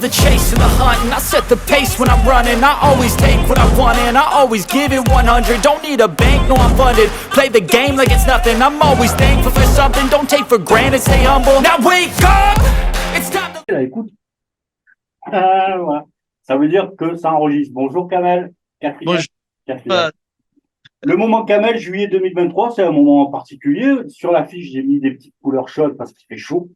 love the chase and the hunt, and I set the pace when I'm running. I always take what I want and I always give it 100. Don't need a bank, no I'm funded. Play the game like it's nothing. I'm always thankful for something. Don't take for granted, stay humble. Now wake up, it's time to... Écoute, voilà. Ça veut dire que ça enregistre. Bonjour Kamel, Bonjour. quatrième. Le moment Kamel, juillet 2023, c'est un moment particulier. Sur la fiche, j'ai mis des petites couleurs chaudes parce qu'il fait chaud.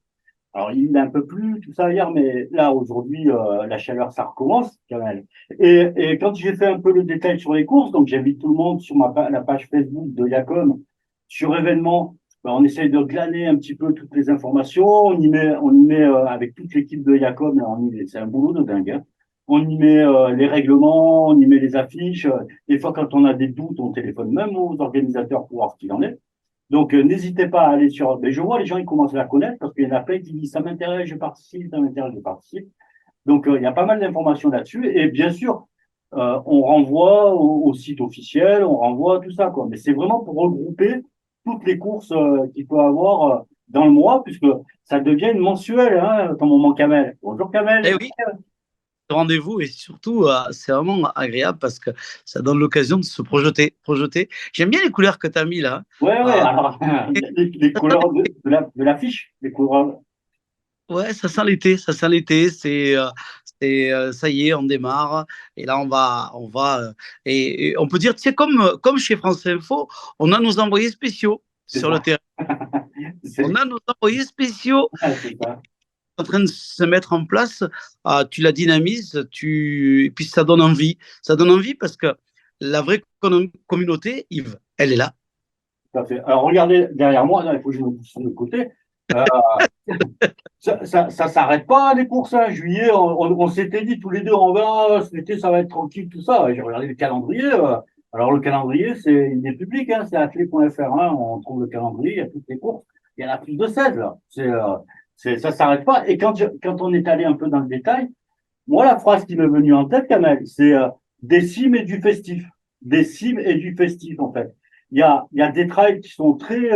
Alors, il a un peu plu, tout ça hier, mais là, aujourd'hui, la chaleur, ça recommence, Kamel. Et quand j'ai fait un peu le détail sur les courses, donc j'invite tout le monde sur la page Facebook de Yacom, sur événements, ben, on essaye de glaner un petit peu toutes les informations. On y met avec toute l'équipe de Yacom, là, c'est un boulot de dingue, hein. On y met les règlements, on y met les affiches. Des fois, quand on a des doutes, on téléphone même aux organisateurs pour voir ce qu'il en est. Donc, n'hésitez pas à aller sur... Mais je vois les gens, ils commencent à la connaître parce qu'il y en a plein qui disent « ça m'intéresse, je participe, ça m'intéresse, je participe ». Donc, il y a pas mal d'informations là-dessus. Et bien sûr, on renvoie au site officiel, on renvoie tout ça, quoi. Mais c'est vraiment pour regrouper toutes les courses qu'il peut avoir dans le mois, puisque ça devient une mensuelle, hein, ton moment Kamel. Bonjour Kamel. Eh oui, rendez-vous et surtout, c'est vraiment agréable parce que ça donne l'occasion de se projeter. J'aime bien les couleurs que tu as mis là. Ouais, alors, les couleurs de l'affiche, les couleurs. Ouais, ça sent l'été. Ça y est, on démarre. Et là, on va et on peut dire, tu sais, comme chez France Info, on a nos envoyés spéciaux sur le terrain. On a nos envoyés spéciaux C'est ça. en train de se mettre en place. Tu la dynamises, et puis ça donne envie. Ça donne envie parce que la vraie communauté, Yves, elle est là. Tout à fait. Alors, regardez derrière moi, là, il faut que je me pousse sur le côté. Ça s'arrête pas, les courses, hein. Juillet, on s'était dit tous les deux, on va, cet été, ça va être tranquille, tout ça. J'ai regardé le calendrier. Alors, le calendrier, il est public, hein, c'est athlé.fr, hein, on trouve le calendrier, il y a toutes les courses. Il y en a plus de 16, là. Ça s'arrête pas. Et quand on est allé un peu dans le détail, moi, la phrase qui m'est venue en tête, Kamel, c'est des cimes et du festif. Des cimes et du festif, en fait. Il y a des trails qui sont très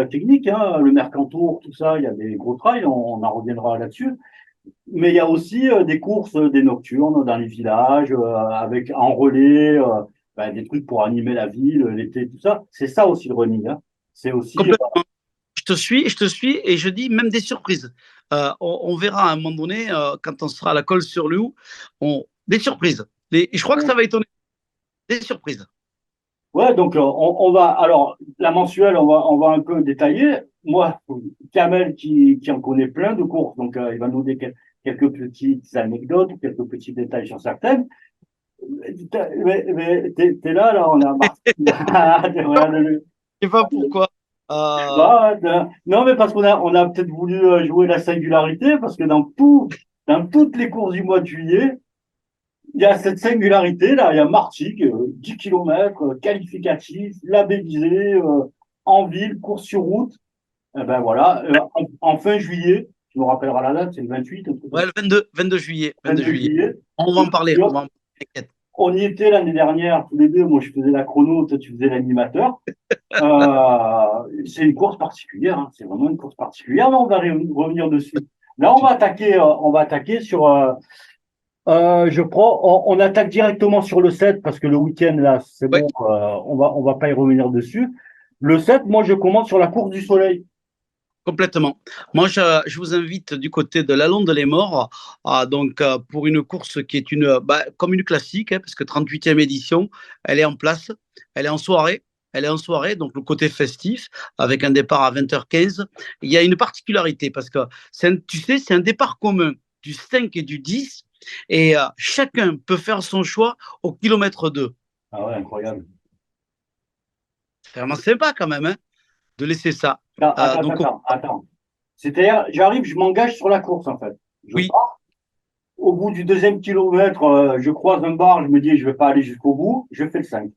techniques, hein, le Mercantour, tout ça, il y a des gros trails, on en reviendra là-dessus. Mais il y a aussi des courses, des nocturnes dans les villages, avec en relais, des trucs pour animer la ville, l'été, tout ça. C'est ça aussi le running, hein. C'est aussi. Complètement. Je te suis et je dis même des surprises. On verra à un moment donné, quand on sera à la colle sur le Loup, des surprises. Et je crois que ça va étonner. Des surprises. Ouais, donc on va. Alors, la mensuelle, on va un peu détailler. Moi, Kamel qui en connaît plein de courses, donc il va nous donner quelques petites anecdotes, quelques petits détails sur certaines. Mais t'es là, on a Je sais pas pourquoi. non, mais parce on a peut-être voulu jouer la singularité, parce que dans toutes les courses du mois de juillet, il y a cette singularité, là. Il y a Martigues, 10 km, qualificatif, labellisé, en ville, course sur route. Eh ben voilà, en fin juillet, tu me rappelleras la date, c'est le 28. Ouais, le 22 juillet. 22 juillet. On va en parler. On y était l'année dernière, tous les deux. Moi, je faisais la chrono, toi, tu faisais l'animateur. C'est une course particulière, hein. C'est vraiment une course particulière, mais on va revenir dessus. Là, on va attaquer sur. On attaque directement sur le 7 parce que le week-end, là, c'est bon, on va pas y revenir dessus. Le 7, moi, je commence sur la course du soleil. Complètement. Moi, je vous invite du côté de la Londe les Morts, pour une course qui est comme une classique, hein, parce que 38e édition, elle est en place, elle est en soirée. Donc le côté festif, avec un départ à 20h15. Il y a une particularité, parce que tu sais, c'est un départ commun du 5 et du 10, et chacun peut faire son choix au kilomètre 2. Ah ouais, incroyable. C'est vraiment sympa quand même, hein, de laisser ça. Attends. C'est-à-dire, j'arrive, je m'engage sur la course, en fait. Je pars. Au bout du deuxième kilomètre, je croise un bar, je me dis, je vais pas aller jusqu'au bout, je fais le 5.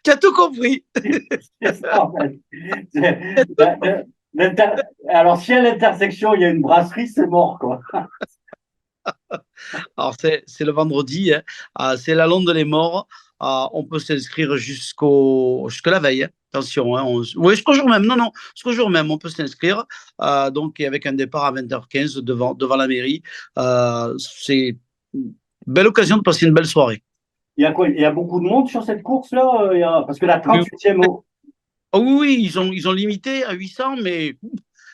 Tu as tout compris. C'est ça, en fait. Alors, si à l'intersection, il y a une brasserie, c'est mort, quoi. Alors, c'est le vendredi, hein. C'est la Londe les Morts. On peut s'inscrire jusqu'à la veille, hein. Attention, hein, oui, jusqu'au jour même. Non, non, jusqu'au jour même, on peut s'inscrire. Donc, et avec un départ à 20h15 devant la mairie. C'est une belle occasion de passer une belle soirée. Il y a quoi? Il y a beaucoup de monde sur cette course-là? Parce que la 38e. Oh oui, oui, ils ont limité à 800, mais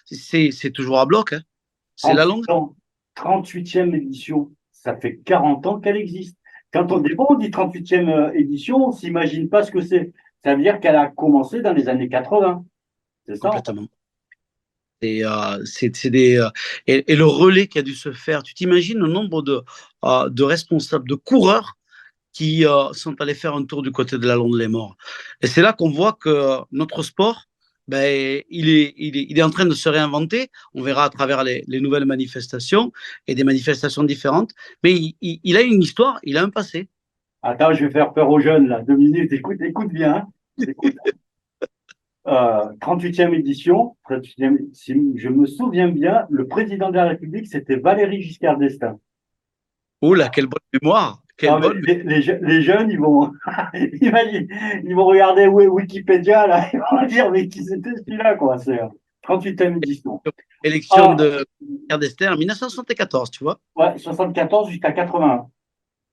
c'est toujours à bloc, hein. C'est la longue. 38e édition, ça fait 40 ans qu'elle existe. Quand on dit 38e édition, on ne s'imagine pas ce que c'est. Ça veut dire qu'elle a commencé dans les années 80. C'est ça? Complètement. Et le relais qui a dû se faire, tu t'imagines le nombre de responsables, de coureurs qui sont allés faire un tour du côté de la Londe les Morts. Et c'est là qu'on voit que notre sport, ben, il est en train de se réinventer. On verra à travers les nouvelles manifestations et des manifestations différentes. Mais il a une histoire, il a un passé. Attends, je vais faire peur aux jeunes, là. 2 minutes, écoute bien. Hein. Écoute. 38e édition, 38e, si je me souviens bien, le président de la République, c'était Valéry Giscard d'Estaing. Oh là, quelle bonne mémoire! Quelle bonne... Les jeunes, ils vont, imagine, ils vont regarder Wikipédia, là, ils vont dire, mais qui c'était celui-là, quoi. C'est 38e édition. Élection de Giscard d'Estaing en 1974, tu vois? Ouais, 74 jusqu'à 81.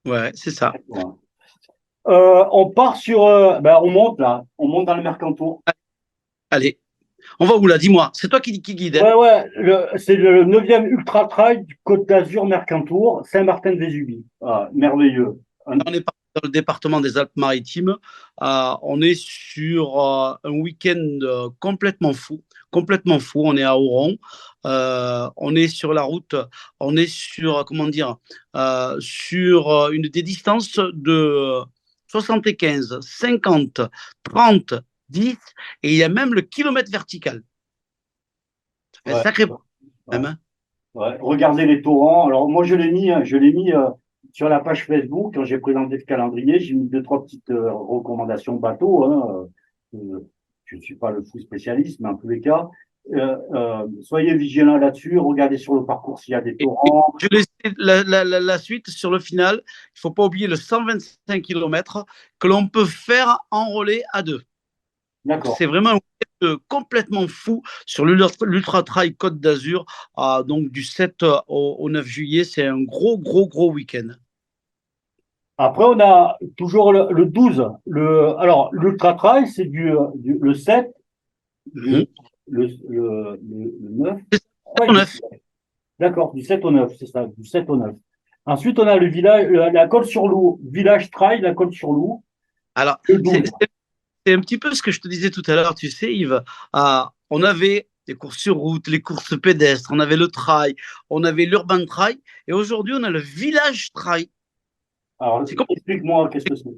Ouais, c'est ça. On part sur, on monte là, on monte dans le Mercantour. Allez, on va où là? Dis-moi, c'est toi qui guide. Hein. Ouais, c'est le 9e Ultra Trail du Côte d'Azur Mercantour, Saint-Martin-de-Vésubie. Merveilleux. On est dans le département des Alpes-Maritimes. On est sur un week-end complètement fou. Complètement fou. On est à Oron. On est sur la route. On est sur, comment dire, sur une des distances de 75, 50, 30, 10. Et il y a même le kilomètre vertical. Ça fait un sacré problème. Hein. Ouais. Regardez les torrents. Alors moi je l'ai mis sur la page Facebook quand j'ai présenté le calendrier. J'ai mis 2-3 petites recommandations bateau. Hein. Je ne suis pas le fou spécialiste, mais en tous les cas, soyez vigilants là-dessus. Regardez sur le parcours s'il y a des torrents. Je laisse la suite sur le final. Il ne faut pas oublier le 125 km que l'on peut faire en relais à deux. D'accord. C'est vraiment un week-end complètement fou sur l'Ultra Trail Côte d'Azur. Donc du 7 au 9 juillet, c'est un gros week-end. Après, on a toujours le 12. Alors, l'Ultra Trail, c'est le 7, le 9. Ouais, 9. D'accord, du 7 au 9, c'est ça, du 7 au 9. Ensuite, on a le village, la Colle-sur-Loup, village trail, la Colle-sur-Loup. Alors, c'est un petit peu ce que je te disais tout à l'heure, tu sais, Yves. On avait les courses sur route, les courses pédestres, on avait le trail, on avait l'urban trail, et aujourd'hui, on a le village trail. Alors, explique-moi, qu'est-ce que c'est?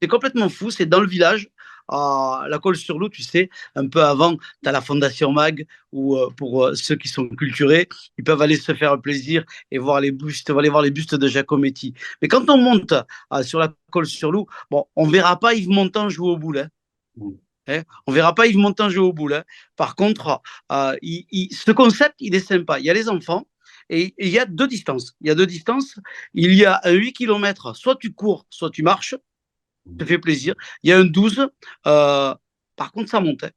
C'est complètement fou, c'est dans le village. La Colle-sur-Loup, tu sais, un peu avant, tu as la Fondation Mag, où pour ceux qui sont culturés, ils peuvent aller se faire plaisir et voir aller voir les bustes de Giacometti. Mais quand on monte sur la Colle-sur-Loup, bon, on ne verra pas Yves Montand jouer au boule. Hein, on ne verra pas Yves Montand jouer au boule. Hein. Par contre, ce concept, il est sympa. Il y a les enfants. Et il y a deux distances. Il y a un 8 km, soit tu cours, soit tu marches. Ça fait plaisir. Il y a un 12. Par contre, ça monte. Hein.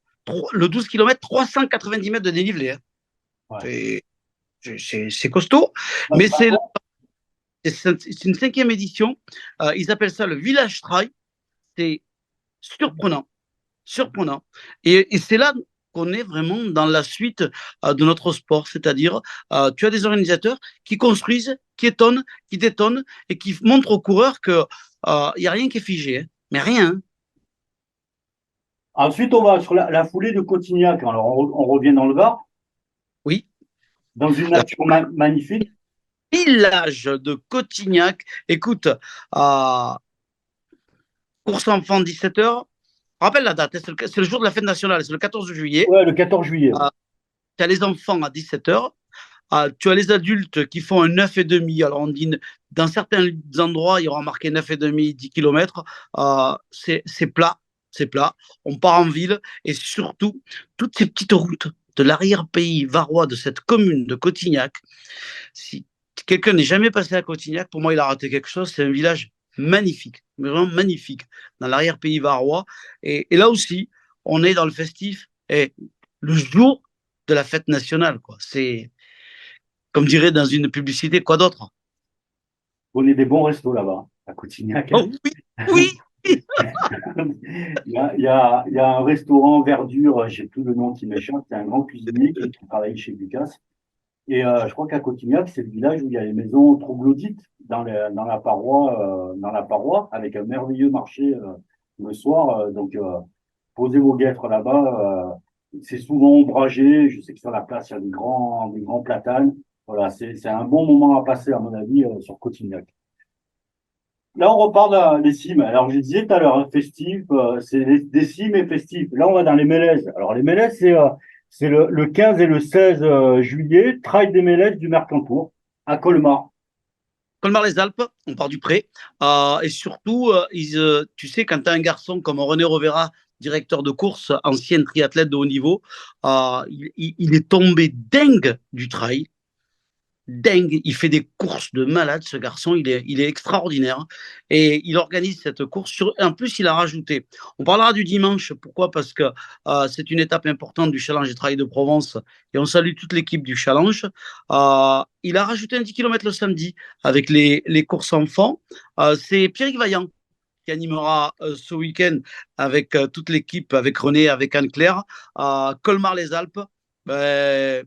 Le 12 km, 390 mètres de dénivelé. Hein. Ouais. C'est costaud. Mais c'est une 5e édition. Ils appellent ça le Village Trail. C'est surprenant. Et c'est là qu'on est vraiment dans la suite de notre sport. C'est-à-dire, tu as des organisateurs qui construisent, qui étonnent, qui détonnent et qui montrent aux coureurs qu'il n'y a rien qui est figé. Hein. Mais rien. Hein. Ensuite, on va sur la foulée de Cotignac. Alors, on revient dans le Var. Oui. Dans une nature magnifique. Village de Cotignac. Écoute, course enfant 17h. Rappelle la date, c'est le jour de la fête nationale, c'est le 14 juillet. Ouais, le 14 juillet. Tu as les enfants à 17h. Tu as les adultes qui font un 9,5. Alors, on dit, dans certains endroits, il y aura marqué 9,5, 10 km. C'est plat. On part en ville et surtout, toutes ces petites routes de l'arrière-pays varois de cette commune de Cotignac. Si quelqu'un n'est jamais passé à Cotignac, pour moi, il a raté quelque chose. C'est un village magnifique, mais vraiment magnifique, dans l'arrière-pays varois. Et là aussi, on est dans le festif et le jour de la fête nationale, quoi. C'est, comme dirait dans une publicité, quoi d'autre? On est des bons restos là-bas, à Cotignac. Oh oui, oui. Il y a un restaurant Verdure, j'ai plus le nom qui m'échappe, c'est un grand cuisinier qui travaille chez Lucas. Et je crois qu'à Cotignac, c'est le village où il y a les maisons troglodytes dans la paroi, avec un merveilleux marché le soir. Posez vos guêtres là-bas. C'est souvent ombragé. Je sais que sur la place, il y a des grands platanes. Voilà, c'est un bon moment à passer, à mon avis, sur Cotignac. Là, on repart des cimes. Alors, je disais tout à l'heure, hein, festif, c'est des cimes et festifs. Là, on va dans les Mélèzes. Alors, les Mélèzes, c'est le 15 et le 16 juillet, Trail des Mélèzes du Mercantour, à Colmar. Colmar-les-Alpes, on part du pré. Et surtout, tu sais, quand tu as un garçon comme René Rovera, directeur de course, ancien triathlète de haut niveau, il est tombé dingue du trail. Dingue, il fait des courses de malade, ce garçon, il est extraordinaire. Et il organise cette course. En plus, il a rajouté. On parlera du dimanche. Pourquoi? Parce que c'est une étape importante du Challenge des Trails de Provence. Et on salue toute l'équipe du Challenge. Il a rajouté un 10 km le samedi avec les courses enfants. C'est Pierrick Vaillant qui animera ce week-end avec toute l'équipe, avec René, avec Anne-Claire, à Colmar-les-Alpes. Ben,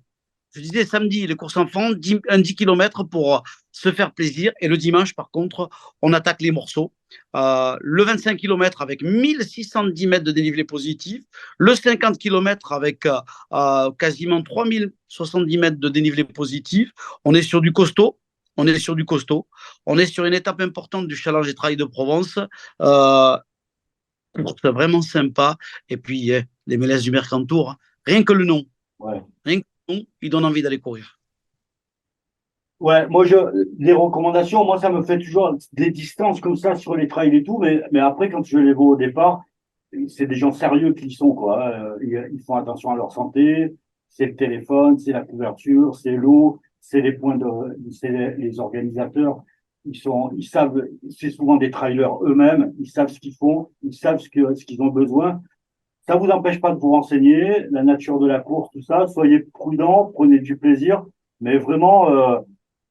je disais samedi, les courses enfants, un 10 km pour se faire plaisir. Et le dimanche, par contre, on attaque les morceaux. Le 25 km avec 1610 mètres de dénivelé positif. Le 50 km avec quasiment 3070 mètres de dénivelé positif. On est sur du costaud. On est sur du costaud. On est sur une étape importante du Challenge des Trails de Provence. Course vraiment sympa. Et puis, les Mélèzes du Mercantour. Rien que le nom. Ouais. Rien que le nom, il donne envie d'aller courir. Ouais, les recommandations, moi, ça me fait toujours des distances comme ça sur les trails et tout, mais après, quand je les vois au départ, c'est des gens sérieux qui y sont, quoi. Ils font attention à leur santé, c'est le téléphone, c'est la couverture, c'est l'eau, c'est les organisateurs. Ils savent, c'est souvent des trailers eux-mêmes, ils savent ce qu'ils font, ils savent ce qu'ils ont besoin. Ça vous empêche pas de vous renseigner, la nature de la course, tout ça. Soyez prudents, prenez du plaisir, mais vraiment,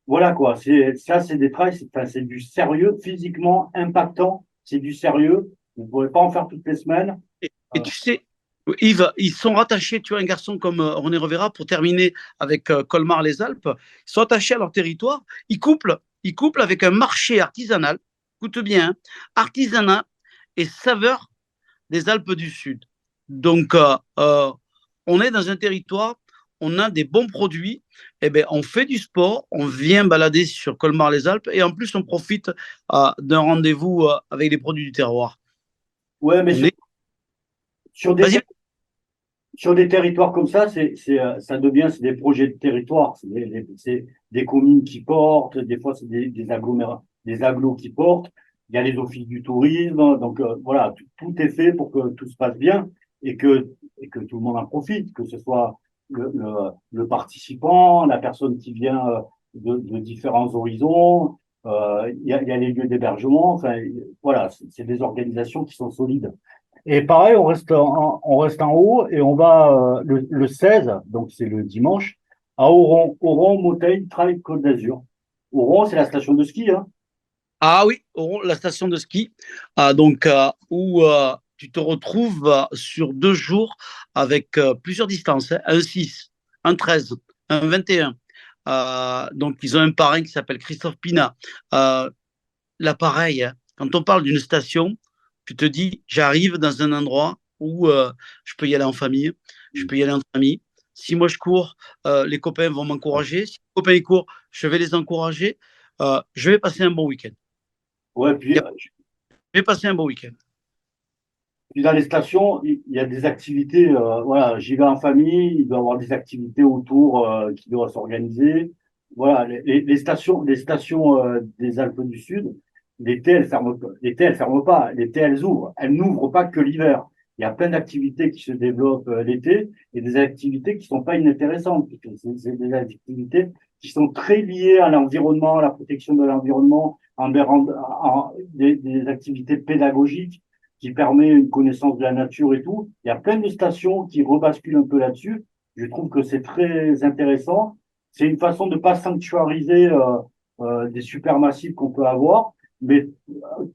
voilà quoi, c'est des trails, c'est du sérieux, physiquement impactant, c'est du sérieux. Vous ne pouvez pas en faire toutes les semaines. Et tu sais, Yves, ils sont rattachés, tu vois, un garçon comme René Revera, pour terminer avec Colmar-les-Alpes, ils sont attachés à leur territoire, ils couplent avec un marché artisanal, écoute bien, hein, artisanat et saveur des Alpes du Sud. Donc, on est dans un territoire, on a des bons produits, eh ben, on fait du sport, on vient balader sur Colmar-les-Alpes et en plus, on profite d'un rendez-vous avec les produits du terroir. Ouais, mais On est... sur Vas-y. sur des territoires comme ça, c'est des projets de territoire. C'est des communes qui portent, des fois, c'est des agglos qui portent. Il y a les offices du tourisme. Donc, voilà, tout est fait pour que tout se passe bien et que tout le monde en profite, que ce soit le participant, la personne qui vient de différents horizons. Il y a les lieux d'hébergement. Enfin, voilà, c'est des organisations qui sont solides. Et pareil, on reste en haut et on va le 16, donc c'est le dimanche, à Oron, Oron Mountain Trail Côte d'Azur. Oron, c'est la station de ski, hein. Ah oui, la station de ski, où tu te retrouves sur 2 jours avec plusieurs distances, hein, un 6, un 13, un 21. Donc, ils ont un parrain qui s'appelle Christophe Pina. Là, pareil, hein, quand on parle d'une station, tu te dis, j'arrive dans un endroit où je peux y aller en famille, je peux y aller entre amis. Si moi je cours, les copains vont m'encourager. Si les copains ils courent, je vais les encourager. Je vais passer un bon week-end. Ouais, Je vais passer un bon week-end. puis dans les stations, il y a des activités, voilà, j'y vais en famille, il doit y avoir des activités autour qui doivent s'organiser. Voilà, les stations des Alpes du Sud, l'été, elles ferment pas, l'été, elles ouvrent. Elles n'ouvrent pas que l'hiver. Il y a plein d'activités qui se développent l'été et des activités qui sont pas inintéressantes. C'est des activités qui sont très liées à l'environnement, à la protection de l'environnement, des activités pédagogiques qui permettent une connaissance de la nature et tout. Il y a plein de stations qui rebasculent un peu là-dessus. Je trouve que c'est très intéressant. C'est une façon de pas sanctuariser des supermassifs qu'on peut avoir, mais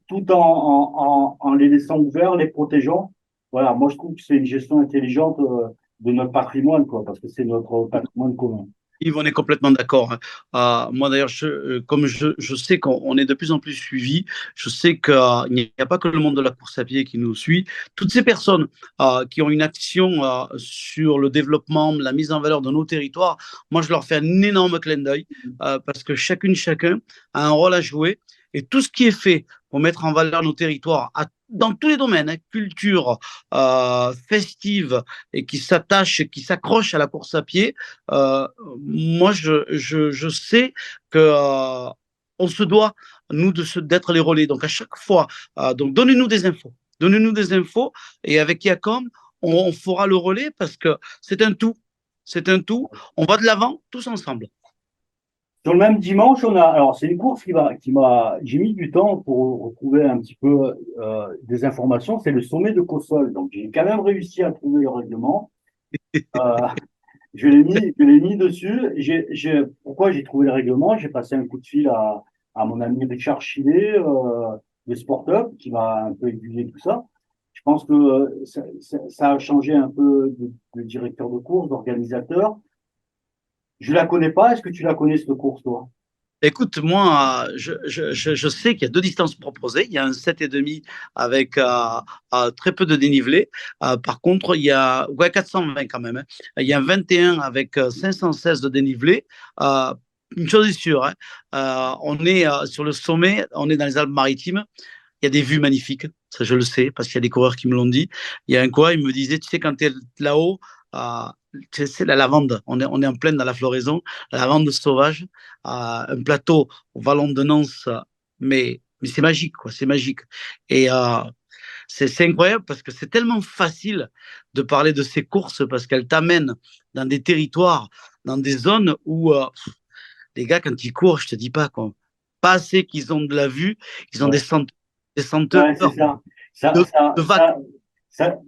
tout en les laissant ouverts, les protégeant. Voilà, moi je trouve que c'est une gestion intelligente de notre patrimoine, quoi, parce que c'est notre patrimoine commun. Yves, on est complètement d'accord, hein. Moi d'ailleurs, comme je sais qu'on est de plus en plus suivi, je sais qu'il n'y a pas que le monde de la course à pied qui nous suit. Toutes ces personnes qui ont une action sur le développement, la mise en valeur de nos territoires, moi je leur fais un énorme clin d'œil parce que chacun a un rôle à jouer et tout ce qui est fait pour mettre en valeur nos territoires dans tous les domaines, hein, culture, festive, et qui s'attache, qui s'accroche à la course à pied, moi, je sais que on se doit, nous, d'être les relais. Donc, à chaque fois, donc donnez-nous des infos. Donnez-nous des infos et avec Yacom, on fera le relais parce que c'est un tout. C'est un tout. On va de l'avant tous ensemble. Sur le même dimanche, alors c'est une course j'ai mis du temps pour retrouver un petit peu des informations. C'est le sommet de Cossol. Donc j'ai quand même réussi à trouver le règlement. Euh, je l'ai mis dessus. Pourquoi j'ai trouvé le règlement? J'ai passé un coup de fil à mon ami Richard Chilet, de Sport Up, qui m'a un peu aiguillé tout ça. Je pense que ça a changé un peu de directeur de course, d'organisateur. Je la connais pas. Est-ce que tu la connais, cette course, toi? Écoute, moi, je sais qu'il y a deux distances proposées. Il y a un 7,5 avec très peu de dénivelé. Par contre, il y a 420 quand même, hein. Il y a un 21 avec 516 de dénivelé. Une chose est sûre, hein, on est sur le sommet, on est dans les Alpes-Maritimes. Il y a des vues magnifiques, ça je le sais, parce qu'il y a des coureurs qui me l'ont dit. Il y a un coureur, il me disait, tu sais, quand tu es là-haut, euh, c'est la lavande, on est en pleine dans la floraison, la lavande sauvage, un plateau au Vallon de Nance, mais c'est magique, quoi, c'est magique. Et c'est incroyable parce que c'est tellement facile de parler de ces courses parce qu'elles t'amènent dans des territoires, dans des zones où les gars, quand ils courent, je te dis pas, quoi, pas assez qu'ils ont de la vue, ils ont Ouais, des senteurs ouais, c'est ça. Ça, de, ça, de vagues. ça, ça,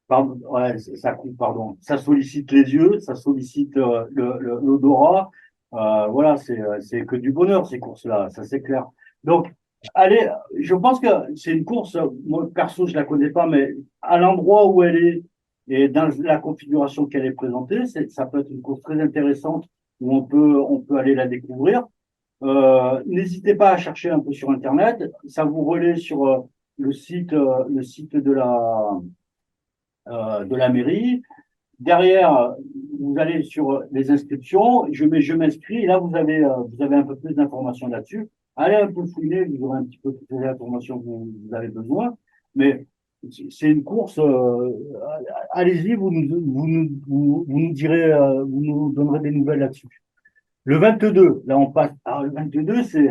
pardon, ouais, ça coupe, pardon. Ça sollicite les yeux, ça sollicite l'odorat. Voilà, c'est que du bonheur, ces courses-là, ça c'est clair. Donc, allez, je pense que c'est une course, moi perso, je la connais pas, mais à l'endroit où elle est et dans la configuration qu'elle est présentée, ça peut être une course très intéressante où on peut aller la découvrir. N'hésitez pas à chercher un peu sur Internet. Ça vous relaie sur le site de la mairie. Derrière, vous allez sur les inscriptions. Je m'inscris. Et là, vous avez un peu plus d'informations là-dessus. Allez un peu fouiner, vous aurez un petit peu toutes les informations que vous avez besoin. Mais c'est une course. Allez-y, vous nous direz, vous nous donnerez des nouvelles là-dessus. Le 22, là, on passe. Alors, le 22, c'est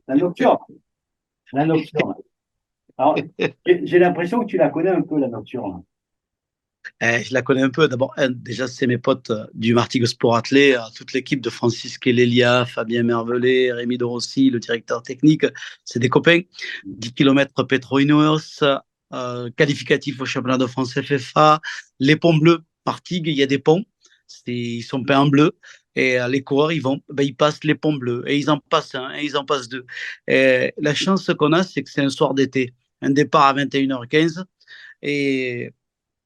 la nocturne. La nocturne. Alors, j'ai l'impression que tu la connais un peu, la nocturne. Je la connais un peu. D'abord, déjà, c'est mes potes du Martigues Sport Athlé, toute l'équipe de Francis Kelélia, Fabien Mervelet, Rémi de Rossi, le directeur technique. C'est des copains. 10 km Petro-Ineos, qualificatif au championnat de France FFA. Les ponts bleus, Martigues, il y a des ponts. Ils sont peints en bleu. Et les coureurs, ils passent les ponts bleus. Et ils en passent un, et ils en passent deux. Et la chance qu'on a, c'est que c'est un soir d'été. Un départ à 21h15. Et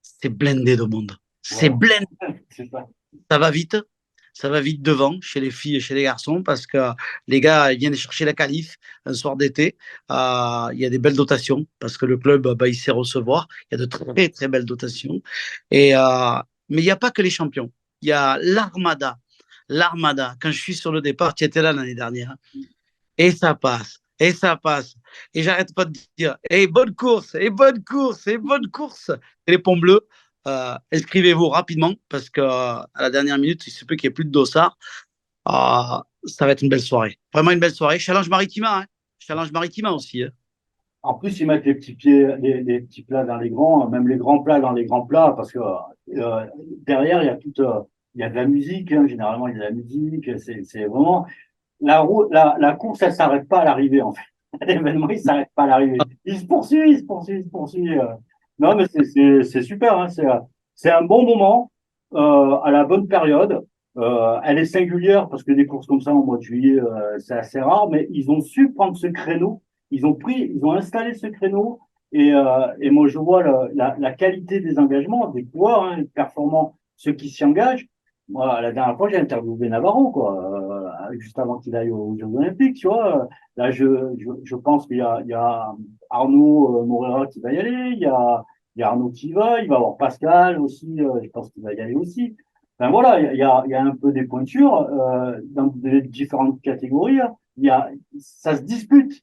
c'est blindé de monde. C'est Voilà, blindé. c'est ça. Ça va vite. Ça va vite devant chez les filles et chez les garçons parce que les gars ils viennent chercher la qualif un soir d'été. Il y a des belles dotations parce que le club, il sait recevoir. Il y a de très, très belles dotations. Et, mais il n'y a pas que les champions. Il y a l'Armada. L'Armada, quand je suis sur le départ, tu étais là l'année dernière. Et ça passe. Et ça passe. Et j'arrête pas de dire, hey, bonne course, et bonne course, et bonne course. Et les ponts bleus, inscrivez-vous rapidement parce qu'à la dernière minute, il se peut qu'il n'y ait plus de dossard. Ça va être une belle soirée. Vraiment une belle soirée. Challenge Maritima, hein. Challenge Maritima aussi, hein. En plus, ils mettent les petits pieds, les petits plats dans les grands, même les grands plats dans les grands plats, parce que derrière, il y a de la musique, hein, généralement, il y a de la musique. C'est vraiment. la course, elle s'arrête pas à l'arrivée, en fait. L'événement, il s'arrête pas à l'arrivée. Il se poursuit, il se poursuit, il se poursuit. Non, mais c'est super, hein. C'est un bon moment, à la bonne période. Elle est singulière parce que des courses comme ça en mois de juillet, c'est assez rare, mais ils ont su prendre ce créneau. Ils ont installé ce créneau. Et moi, je vois la qualité des engagements, des coureurs, hein, performants, ceux qui s'y engagent. Moi, la dernière fois, j'ai interviewé Navarro, quoi, juste avant qu'il aille aux Jeux Olympiques, tu vois. Là, je pense qu'il y a Arnaud Moreira qui va y aller, il y a Arnaud qui il va y avoir Pascal aussi, je pense qu'il va y aller aussi. Enfin voilà, il y a un peu des pointures dans des différentes catégories, hein. Ça se dispute.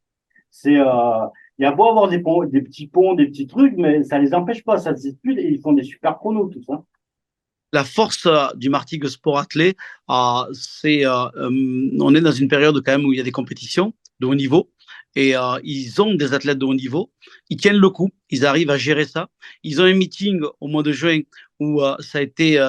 Il y a beau avoir des petits ponts, des petits trucs, mais ça les empêche pas, ça se dispute et ils font des super chronos, tout ça. La force du Martigues Sport Athlé, on est dans une période quand même où il y a des compétitions de haut niveau et ils ont des athlètes de haut niveau. Ils tiennent le coup, ils arrivent à gérer ça. Ils ont un meeting au mois de juin où ça a été,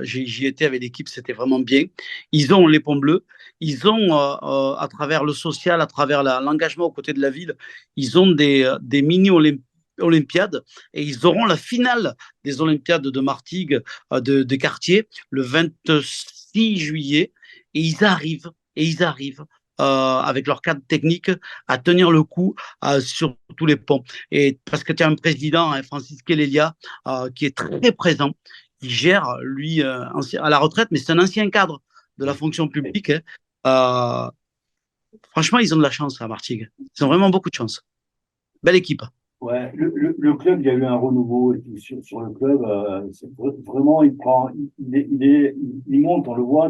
j'y étais avec l'équipe, c'était vraiment bien. Ils ont les ponts bleus. Ils ont, à travers le social, à travers l'engagement aux côtés de la ville, ils ont des mini-olympiades et ils auront la finale des Olympiades de Martigues de quartier le 26 juillet et ils arrivent avec leur cadre technique à tenir le coup sur tous les ponts. Et parce que tu as un président, hein, Francis Kelelia, qui est très présent, qui gère, lui, à la retraite, mais c'est un ancien cadre de la fonction publique, hein. Euh, Franchement, ils ont de la chance à Martigues. Ils ont vraiment beaucoup de chance. Belle équipe. Ouais, le club, il y a eu un renouveau et tout sur le club. Vraiment, il monte, on le voit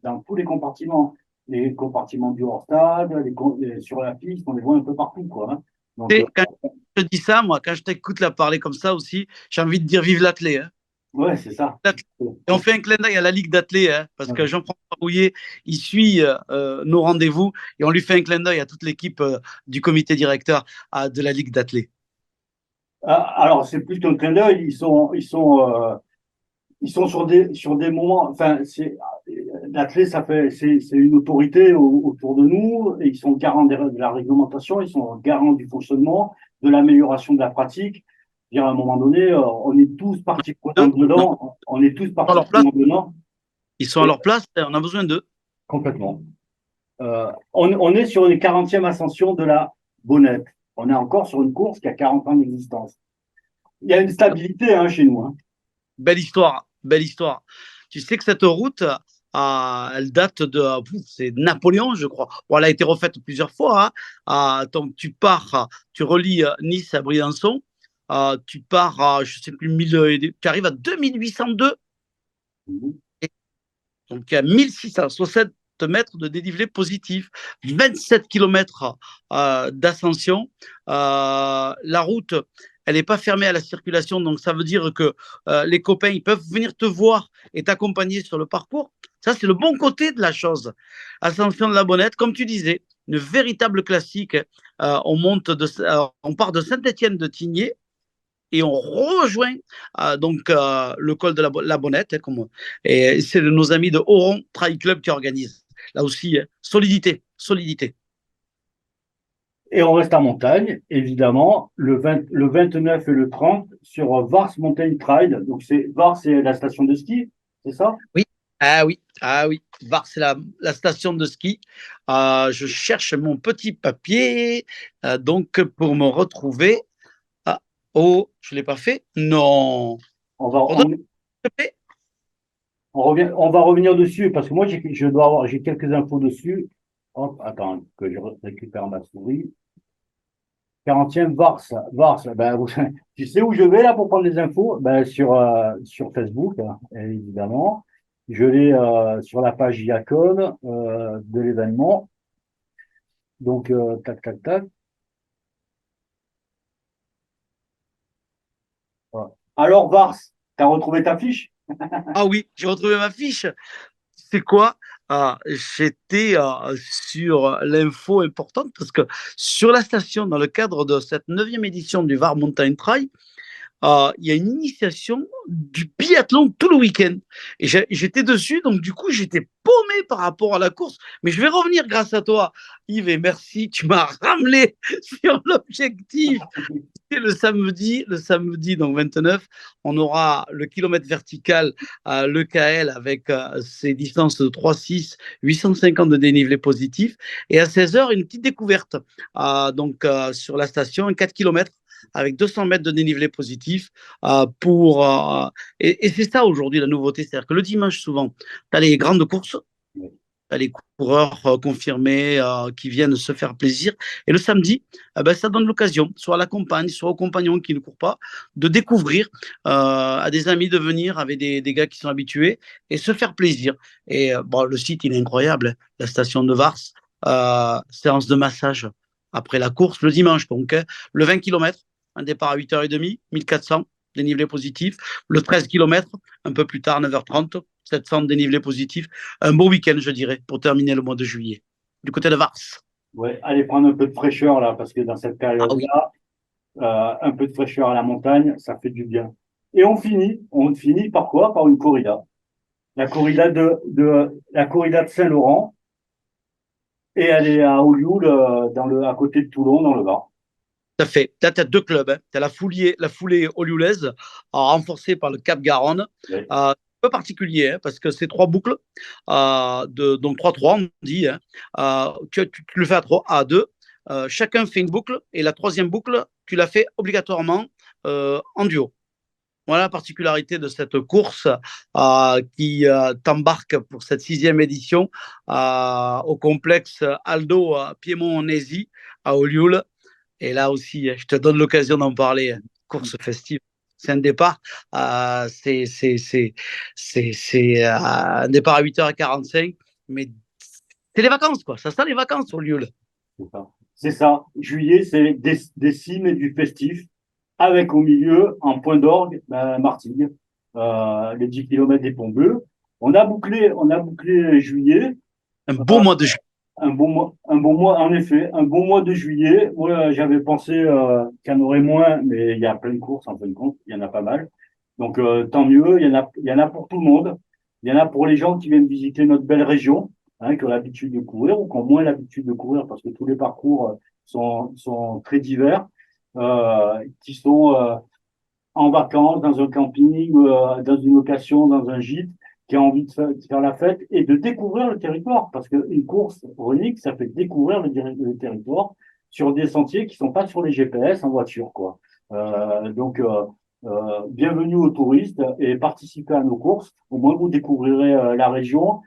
dans tous les compartiments. Les compartiments du hors-stade, sur la piste, on les voit un peu partout, quoi, hein. Donc, Quand je te dis ça, moi, quand je t'écoute la parler comme ça aussi, j'ai envie de dire vive l'athlé, hein. ouais, c'est ça. Et on fait un clin d'œil à la Ligue d'athlé, hein, parce que Jean-François Rouillet, il suit nos rendez-vous et on lui fait un clin d'œil à toute l'équipe du comité directeur de la Ligue d'athlé. Alors, c'est plus qu'un clin d'œil. Ils sont sur des moments. Enfin, l'athlète, c'est une autorité autour de nous. Et ils sont garants de la réglementation. Ils sont garants du fonctionnement, de l'amélioration de la pratique. Dire à un moment donné, on est tous partis prenants Non, dedans. On est tous à partis leur place, prenants dedans. ils sont à leur place, on a besoin d'eux. Complètement. On est sur une 40e ascension de la Bonnette. On est encore sur une course qui a 40 ans d'existence. Il y a une stabilité, hein, chez nous, hein. Belle histoire, belle histoire. Tu sais que cette route, elle date c'est Napoléon, je crois. Bon, elle a été refaite plusieurs fois, hein. Donc, tu relis Nice à Briançon. Tu pars à, je sais plus, tu arrives à 2802. Mhm. Donc, il y a 1667 mètres de dénivelé positif, 27 km d'ascension. La route, elle n'est pas fermée à la circulation, donc ça veut dire que les copains, ils peuvent venir te voir et t'accompagner sur le parcours. Ça, c'est le bon côté de la chose. Ascension de la Bonnette, comme tu disais, une véritable classique. On part de Saint-Étienne de Tigné et on rejoint le col de la Bonnette, hein, et c'est nos amis de Oron Trail Club qui organisent. Là aussi, hein, solidité, solidité. Et on reste en montagne, évidemment, le 29 et le 30 sur Vars Mountain Trail. Donc, Vars, c'est la station de ski, c'est ça? Oui, oui. Var, c'est la station de ski. Je cherche mon petit papier donc pour me retrouver. Oh, je ne l'ai pas fait. Non. On va, Redonne, on, s'il te plaît. on va revenir dessus parce que moi, j'ai quelques infos dessus. Hop, attends, que je récupère ma souris. 40e Vars, Vars, ben, tu sais où je vais là pour prendre les infos? Ben, sur Facebook, hein, évidemment. Je vais sur la page Yacon de l'événement. Donc, tac, tac, tac. Voilà. Alors, Vars, tu as retrouvé ta fiche? Ah oui, j'ai retrouvé ma fiche. C'est quoi? J'étais sur l'info importante parce que sur la station, dans le cadre de cette 9e édition du Var Mountain Trail, il y a une initiation du biathlon tout le week-end. Et j'étais dessus, donc du coup, j'étais paumé par rapport à la course. Mais je vais revenir grâce à toi, Yves, et merci, tu m'as ramené sur l'objectif. Et le samedi, donc 29, on aura le kilomètre vertical, le KL avec ses distances de 3,6, 850 de dénivelé positif. Et à 16h, une petite découverte sur la station, un 4 km avec 200 mètres de dénivelé positif. Et c'est ça aujourd'hui la nouveauté, c'est-à-dire que le dimanche, souvent, tu as les grandes courses, les coureurs confirmés qui viennent se faire plaisir. Et le samedi, ça donne l'occasion, soit à la compagne, soit aux compagnons qui ne courent pas, de découvrir, à des amis de venir avec des gars qui sont habitués et se faire plaisir. Et le site, il est incroyable, la station de Vars, séance de massage après la course le dimanche. Donc, le 20 km, un départ à 8h30, 1400, dénivelé positif. Le 13 km, un peu plus tard, 9h30, 700 dénivelé positif. Un beau week-end, je dirais, pour terminer le mois de juillet. Du côté de Vars. Ouais, allez prendre un peu de fraîcheur là, parce que dans cette Ah oui. période-là, un peu de fraîcheur à la montagne, ça fait du bien. Et on finit par quoi? Par une corrida. La corrida de Saint-Laurent. Et elle est à Olioul, à côté de Toulon, dans le Var. Tout à fait. Là, tu as deux clubs. Hein. Tu as la foulée olioulaise, renforcée par le Cap Garonne. Ouais. Un peu particulier, hein, parce que c'est trois boucles, donc 3-3, on dit. Hein. Tu le fais à deux. Chacun fait une boucle, et la troisième boucle, tu la fais obligatoirement en duo. Voilà la particularité de cette course qui t'embarque pour cette 6e édition au complexe Aldo Piémont-Nézy à Olioul. Et là aussi, je te donne l'occasion d'en parler. Course festive, c'est un départ. C'est un départ à 8h45, mais c'est les vacances, quoi. Ça sent les vacances au lieu. C'est ça. C'est ça. Juillet, c'est des cimes et du festif, avec au milieu, en point d'orgue, Martigues, les 10 km des Ponts Bleus. On a bouclé juillet. Un beau mois de juillet. Un bon mois, en effet, un bon mois de juillet. Moi, j'avais pensé qu'il y en aurait moins, mais il y a plein de courses, en fin de compte, il y en a pas mal. Donc, tant mieux, il y en a pour tout le monde. Il y en a pour les gens qui viennent visiter notre belle région, hein, qui ont l'habitude de courir ou qui ont moins l'habitude de courir, parce que tous les parcours sont très divers, qui sont en vacances, dans un camping, dans une location, dans un gîte, qui a envie de faire la fête et de découvrir le territoire. Parce qu'une course relique, ça fait découvrir le territoire sur des sentiers qui sont pas sur les GPS en voiture, quoi. Bienvenue aux touristes et participez à nos courses. Au moins, vous découvrirez la région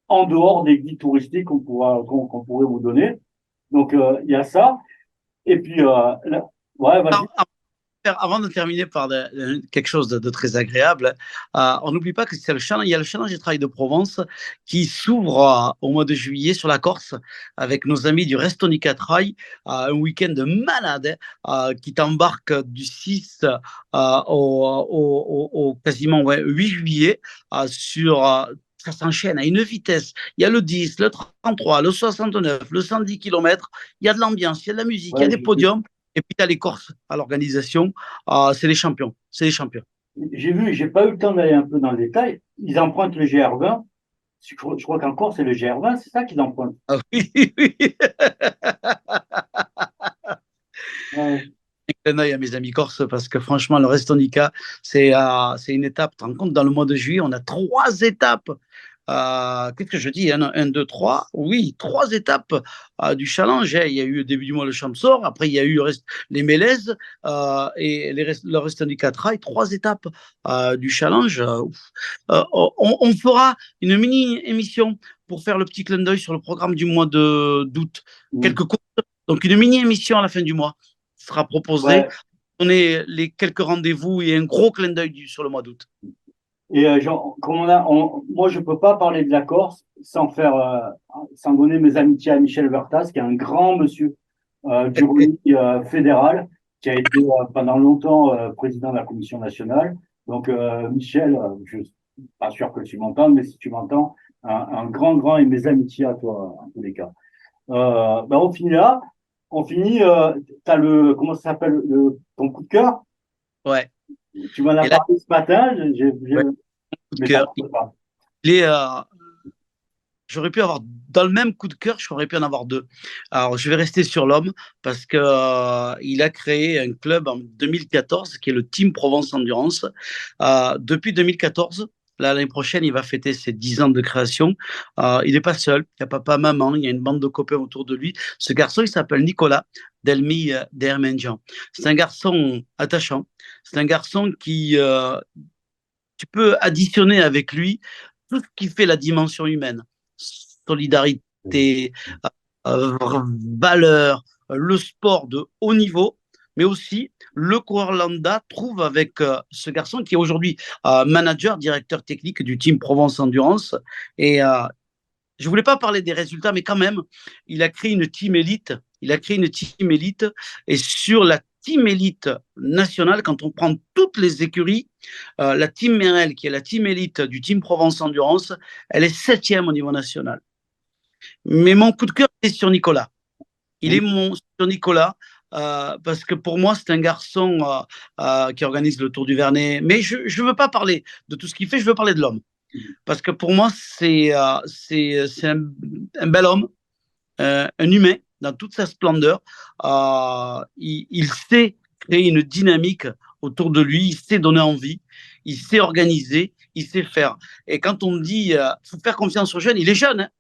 en dehors des guides touristiques qu'on pourrait vous donner. Donc, il y a ça. Et puis, ouais, vas-y. Avant de terminer par quelque chose de très agréable, on n'oublie pas que il y a le challenge des Trails de Provence qui s'ouvre au mois de juillet sur la Corse avec nos amis du Restonica Trail, un week-end de malade qui t'embarque du 6 au quasiment 8 juillet ça s'enchaîne à une vitesse. Il y a le 10, le 33, le 69, le 110 km. Il y a de l'ambiance, il y a de la musique, il y a des podiums. Et puis, tu as les Corses à l'organisation. C'est les champions. C'est les champions. J'ai vu, j'ai pas eu le temps d'aller un peu dans le détail. Ils empruntent le GR20. Je crois qu'en Corse, c'est le GR20, c'est ça qu'ils empruntent. Ah oui, oui. Ouais. Un clin d'œil à mes amis corses parce que franchement, le Restonica, c'est une étape. Tu te rends compte, dans le mois de juillet, on a 3 étapes. Qu'est-ce que je dis? 1, 2, 3. Oui, 3 étapes du challenge. Hein. Il y a eu au début du mois le Champsor, après il y a eu les Mélèzes et le Restonica Trail. 3 étapes du challenge. On fera une mini-émission pour faire le petit clin d'œil sur le programme du mois d'août. Quelques courses. Donc une mini-émission à la fin du mois sera proposée. Ouais. Donner les quelques rendez-vous et un gros clin d'œil sur le mois d'août. Et moi, je peux pas parler de la Corse sans donner mes amitiés à Michel Vertas, qui est un grand monsieur du rugby fédéral, qui a été pendant longtemps président de la Commission nationale. Donc, Michel, je suis pas sûr que tu m'entends, mais si tu m'entends, un grand et mes amitiés à toi, en tous les cas. On finit là. On finit, t'as comment ça s'appelle, ton coup de cœur? Ouais. Tu m'en as Et là, parlé ce matin, ouais, coup de mais ça cœur. ne pas. Il est, j'aurais pu avoir, dans le même coup de cœur, j'aurais pu en avoir deux. Alors, je vais rester sur l'homme parce que il a créé un club en 2014 qui est le Team Provence Endurance. Depuis 2014, là, l'année prochaine, il va fêter ses 10 ans de création. Il n'est pas seul, il y a papa, maman, il y a une bande de copains autour de lui. Ce garçon, il s'appelle Nicolas Delmi Dermenjian. C'est un garçon attachant. C'est un garçon qui, tu peux additionner avec lui tout ce qui fait la dimension humaine, solidarité, euh, valeur, le sport de haut niveau, mais aussi le coureur lambda trouve avec ce garçon qui est aujourd'hui manager, directeur technique du team Provence Endurance. Et je voulais pas parler des résultats, mais quand même, il a créé une team élite. Il a créé une team élite. Et sur la team élite nationale, quand on prend toutes les écuries, la team Merel, qui est la team élite du team Provence Endurance, elle est 7e au niveau national. Mais mon coup de cœur est sur Nicolas. Il est Oui. mon sur Nicolas. Parce que pour moi, c'est un garçon qui organise le Tour du Vernet. Mais je ne veux pas parler de tout ce qu'il fait, je veux parler de l'homme. Parce que pour moi, c'est un bel homme, un humain dans toute sa splendeur. Il sait créer une dynamique autour de lui, il sait donner envie, il sait organiser, il sait faire. Et quand on dit faut faire confiance aux jeunes, il est jeune, hein,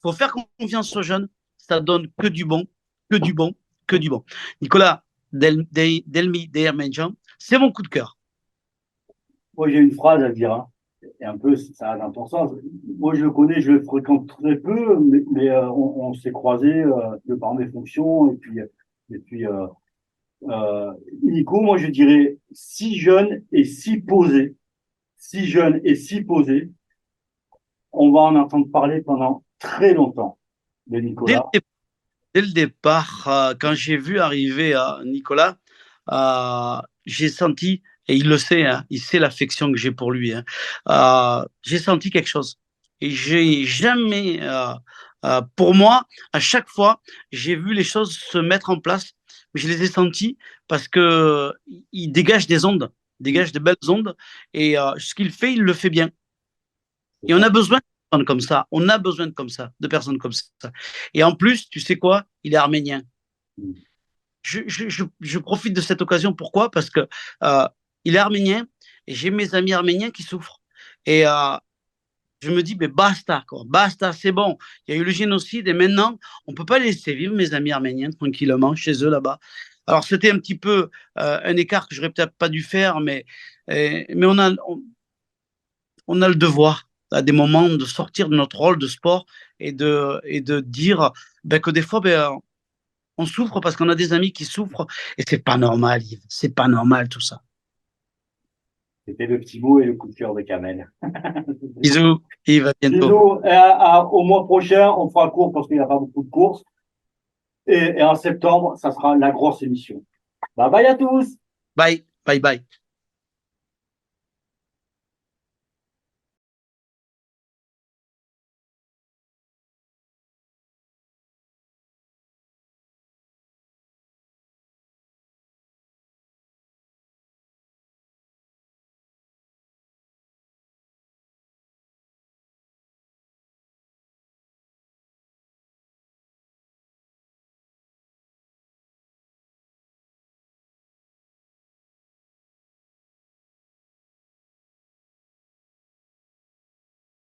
faut faire confiance aux jeunes, ça donne que du bon, que du bon, que du bon. Nicolas Delmi Dermenjian, c'est mon coup de cœur. Moi, j'ai une phrase à dire, hein. Et un peu, ça a l'importance. Moi, je le connais, je le fréquente très peu, mais on s'est croisés de par mes fonctions. Et puis Nico, moi, je dirais si jeune et si posé. Si jeune et si posé, on va en entendre parler pendant très longtemps de Dès le Nicolas. dès le départ, quand j'ai vu arriver Nicolas, j'ai senti, et il le sait, hein, il sait l'affection que j'ai pour lui, hein, j'ai senti quelque chose. Et j'ai jamais, pour moi, à chaque fois, j'ai vu les choses se mettre en place, mais je les ai senties parce que il dégage des ondes, il dégage de belles ondes, et ce qu'il fait, il le fait bien. C'est Et on ça. a besoin de personnes comme ça. On a besoin de comme ça, de personnes comme ça. Et en plus, tu sais quoi? Il est arménien. Je profite de cette occasion. Pourquoi? Parce que il est arménien et j'ai mes amis arméniens qui souffrent. Et je me dis, mais basta, quoi. Basta, c'est bon. Il y a eu le génocide et maintenant, on ne peut pas les laisser vivre, mes amis arméniens, tranquillement, chez eux là-bas. Alors, c'était un petit peu un écart que j'aurais peut-être pas dû faire, mais on a le devoir à des moments de sortir de notre rôle de sport et de dire ben, que des fois, ben, on souffre parce qu'on a des amis qui souffrent et c'est pas normal, Yves. C'est pas normal tout ça. C'était le petit mot et le coup de cœur de Kamel. Bisous, Yves, à bientôt. Bisous. Au mois prochain, on fera court parce qu'il n'y a pas beaucoup de courses. Et en septembre, ça sera la grosse émission. Bye bye à tous! Bye, bye, bye.